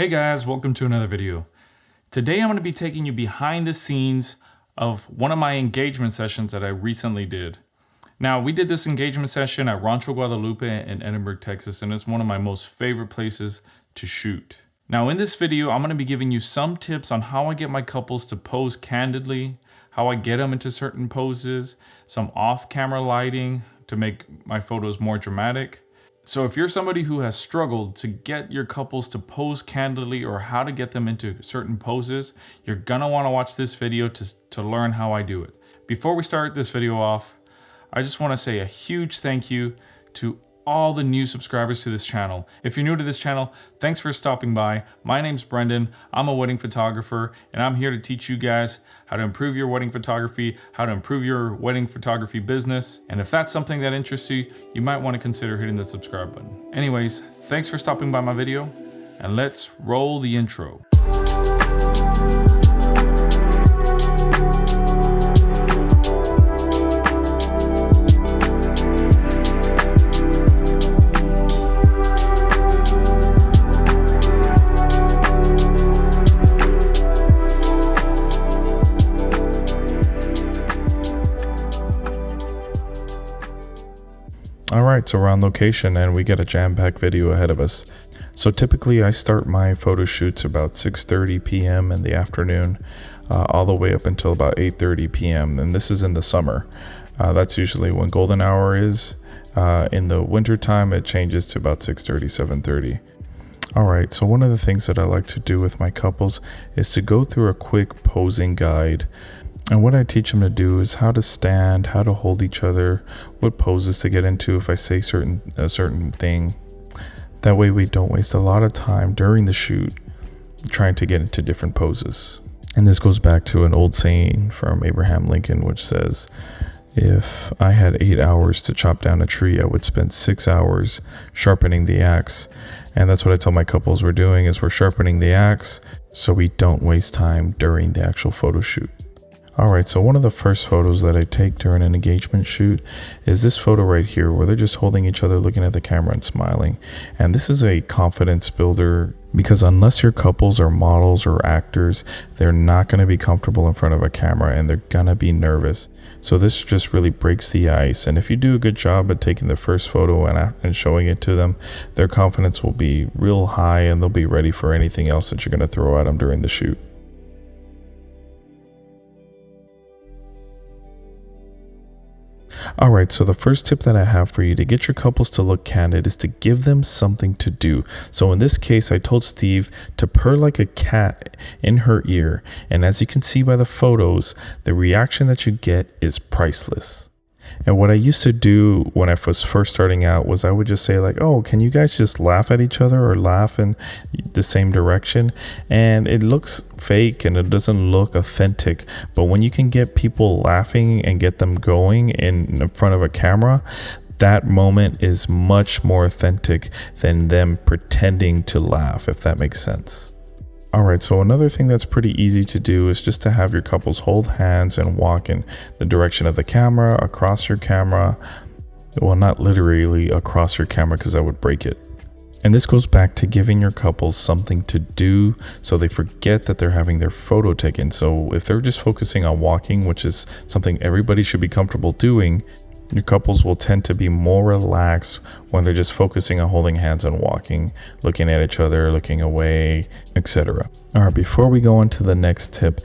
Hey guys, welcome to another video. Today I'm going to be taking you behind the scenes of one of my engagement sessions that I recently did. Now, we did this engagement session at Rancho Guadalupe in Edinburgh, Texas, and it's one of my most favorite places to shoot. Now, in this video, I'm going to be giving you some tips on how I get my couples to pose candidly, how I get them into certain poses, some off-camera lighting to make my photos more dramatic. So if you're somebody who has struggled to get your couples to pose candidly or how to get them into certain poses, you're gonna wanna watch this video to learn how I do it. Before we start this video off, I just wanna say a huge thank you to all the new subscribers to this channel. If you're new to this channel, thanks for stopping by. My name's Brendan, I'm a wedding photographer, and I'm here to teach you guys how to improve your wedding photography, how to improve your wedding photography business. And if that's something that interests you, you might want to consider hitting the subscribe button. Anyways, thanks for stopping by my video, and let's roll the intro. Alright, so we're on location and we get a jam-packed video ahead of us. So typically I start my photo shoots about 6:30 p.m. in the afternoon, all the way up until about 8:30 p.m. and this is in the summer. That's usually when golden hour is. In the winter time it changes to about 6:30, 7:30. Alright, so one of the things that I like to do with my couples is to go through a quick posing guide. And what I teach them to do is how to stand, how to hold each other, what poses to get into if I say a certain thing. That way we don't waste a lot of time during the shoot trying to get into different poses. And this goes back to an old saying from Abraham Lincoln, which says, if I had 8 hours to chop down a tree, I would spend 6 hours sharpening the axe. And that's what I tell my couples we're doing, is we're sharpening the axe so we don't waste time during the actual photo shoot. Alright, so one of the first photos that I take during an engagement shoot is this photo right here where they're just holding each other, looking at the camera and smiling. And this is a confidence builder because unless your couples are models or actors, they're not going to be comfortable in front of a camera and they're going to be nervous. So this just really breaks the ice. And if you do a good job at taking the first photo and showing it to them, their confidence will be real high and they'll be ready for anything else that you're going to throw at them during the shoot. Alright, so the first tip that I have for you to get your couples to look candid is to give them something to do. So in this case, I told Steve to purr like a cat in her ear. And as you can see by the photos, the reaction that you get is priceless. And what I used to do when I was first starting out was I would just say like, oh, can you guys just laugh at each other or laugh in the same direction? And it looks fake and it doesn't look authentic. But when you can get people laughing and get them going in front of a camera, that moment is much more authentic than them pretending to laugh, if that makes sense. Alright, so another thing that's pretty easy to do is just to have your couples hold hands and walk in the direction of the camera, across your camera. Well, not literally across your camera because that would break it. And this goes back to giving your couples something to do so they forget that they're having their photo taken. So if they're just focusing on walking, which is something everybody should be comfortable doing, your couples will tend to be more relaxed when they're just focusing on holding hands and walking, looking at each other, looking away, etc. Alright, before we go on to the next tip,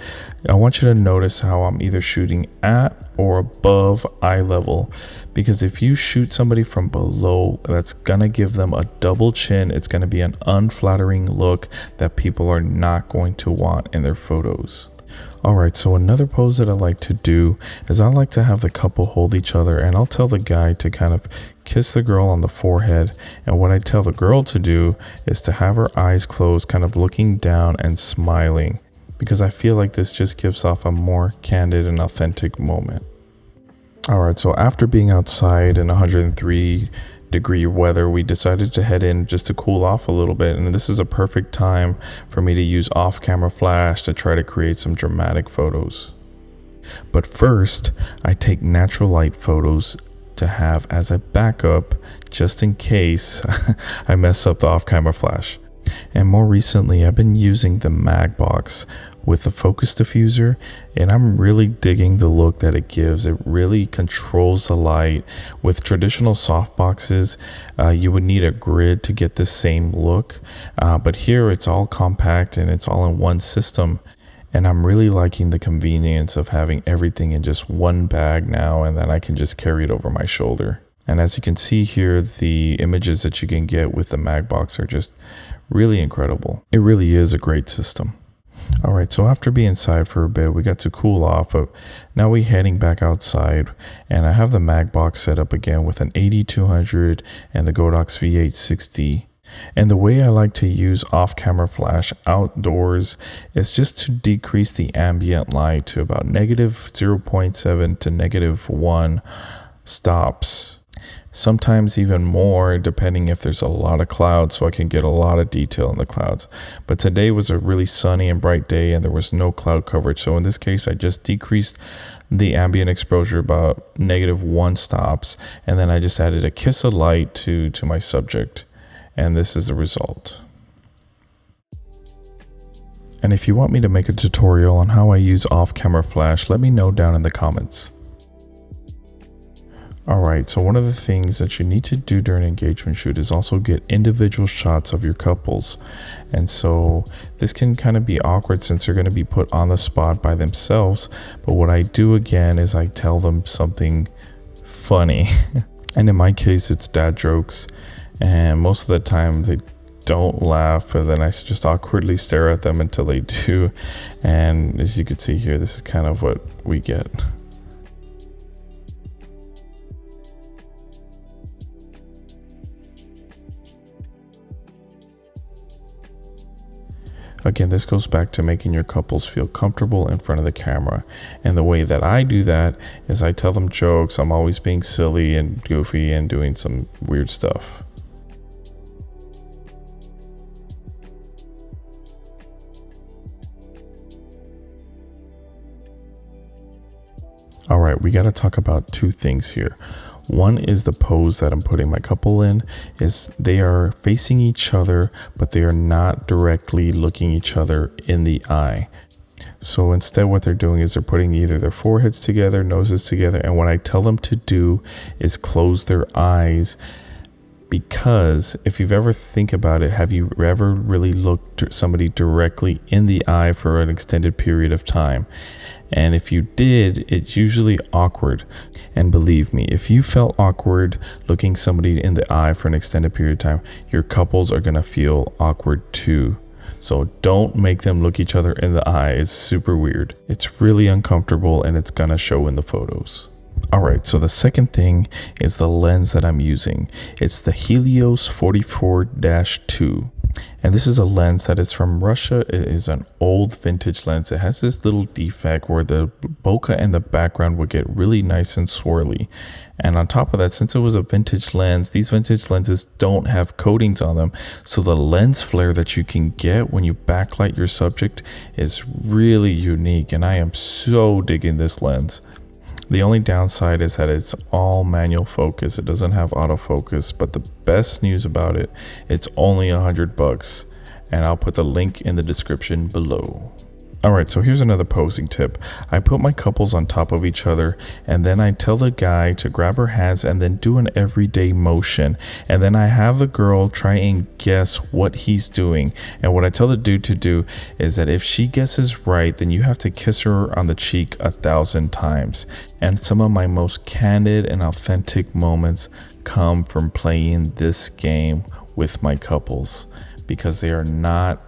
I want you to notice how I'm either shooting at or above eye level. Because if you shoot somebody from below, that's gonna give them a double chin. It's gonna be an unflattering look that people are not going to want in their photos. Alright, so another pose that I like to do is I like to have the couple hold each other and I'll tell the guy to kind of kiss the girl on the forehead. And what I tell the girl to do is to have her eyes closed, kind of looking down and smiling. Because I feel like this just gives off a more candid and authentic moment. Alright, so after being outside in 103-degree weather, we decided to head in just to cool off a little bit, and this is a perfect time for me to use off-camera flash to try to create some dramatic photos. But first, I take natural light photos to have as a backup just in case I mess up the off-camera flash. And more recently, I've been using the Magbox with the focus diffuser, and I'm really digging the look that it gives. It really controls the light. With traditional softboxes, you would need a grid to get the same look, but here it's all compact and it's all in one system. And I'm really liking the convenience of having everything in just one bag now, and then I can just carry it over my shoulder. And as you can see here, the images that you can get with the Magbox are just really incredible. It really is a great system. All right, so after being inside for a bit, we got to cool off, but now we're heading back outside, and I have the Magbox set up again with an 8200 and the Godox V860. And the way I like to use off-camera flash outdoors is just to decrease the ambient light to about negative 0.7 to negative 1 stops. Sometimes even more, depending if there's a lot of clouds, so I can get a lot of detail in the clouds. But today was a really sunny and bright day, and there was no cloud coverage. So in this case, I just decreased the ambient exposure about negative 1 stops, and then I just added a kiss of light to my subject. And this is the result. And if you want me to make a tutorial on how I use off-camera flash, let me know down in the comments. Alright, so one of the things that you need to do during an engagement shoot is also get individual shots of your couples. And so this can kind of be awkward since they're going to be put on the spot by themselves. But what I do again is I tell them something funny. And in my case, it's dad jokes. And most of the time they don't laugh, but then I just awkwardly stare at them until they do. And as you can see here, this is kind of what we get. Again, this goes back to making your couples feel comfortable in front of the camera. And the way that I do that is I tell them jokes. I'm always being silly and goofy and doing some weird stuff. All right, we got to talk about two things here. One is the pose that I'm putting my couple in, is they are facing each other, but they are not directly looking each other in the eye. So instead what they're doing is they're putting either their foreheads together, noses together, and what I tell them to do is close their eyes. Because if you've ever think about it, have you ever really looked at somebody directly in the eye for an extended period of time? And if you did, it's usually awkward. And believe me, if you felt awkward looking somebody in the eye for an extended period of time, your couples are going to feel awkward too. So don't make them look each other in the eye. It's super weird. It's really uncomfortable, and it's going to show in the photos. Alright, so the second thing is the lens that I'm using. It's the Helios 44-2. And this is a lens that is from Russia. It is an old vintage lens. It has this little defect where the bokeh and the background would get really nice and swirly. And on top of that, since it was a vintage lens, these vintage lenses don't have coatings on them. So the lens flare that you can get when you backlight your subject is really unique. And I am so digging this lens. The only downside is that it's all manual focus. It doesn't have autofocus, but the best news about it, it's only $100, and I'll put the link in the description below. Alright, so here's another posing tip. I put my couples on top of each other, and then I tell the guy to grab her hands and then do an everyday motion. And then I have the girl try and guess what he's doing. And what I tell the dude to do is that if she guesses right, then you have to kiss her on the cheek 1,000 times. And some of my most candid and authentic moments come from playing this game with my couples, because they are not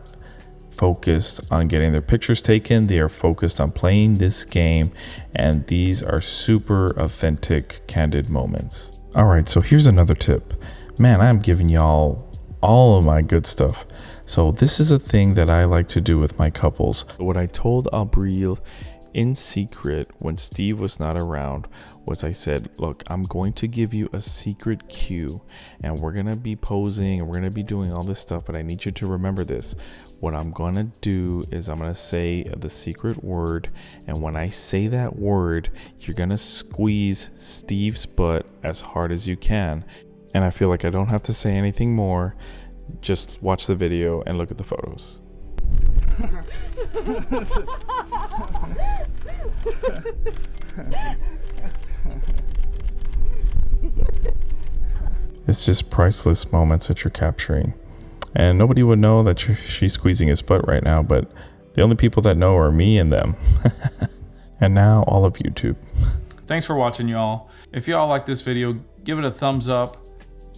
focused on getting their pictures taken. They are focused on playing this game, and these are super authentic, candid moments. All right, so here's another tip. Man, I'm giving y'all all of my good stuff. So this is a thing that I like to do with my couples. What I told Abril in secret when Steve was not around was I said, look, I'm going to give you a secret cue, and we're gonna be posing and we're gonna be doing all this stuff, but I need you to remember this. What I'm gonna do is I'm gonna say the secret word, and when I say that word, you're gonna squeeze Steve's butt as hard as you can. And I feel like I don't have to say anything more. just watch the video and look at the photos. It's just priceless moments that you're capturing. And nobody would know that she's squeezing his butt right now, but the only people that know are me and them. And now all of YouTube. Thanks for watching, y'all. If y'all like this video, give it a thumbs up.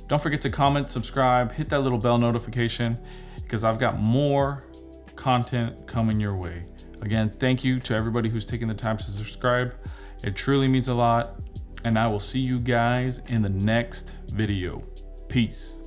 Don't forget to comment, subscribe, hit that little bell notification, because I've got more content coming your way. Again, thank you to everybody who's taking the time to subscribe. It truly means a lot. And I will see you guys in the next video. Peace.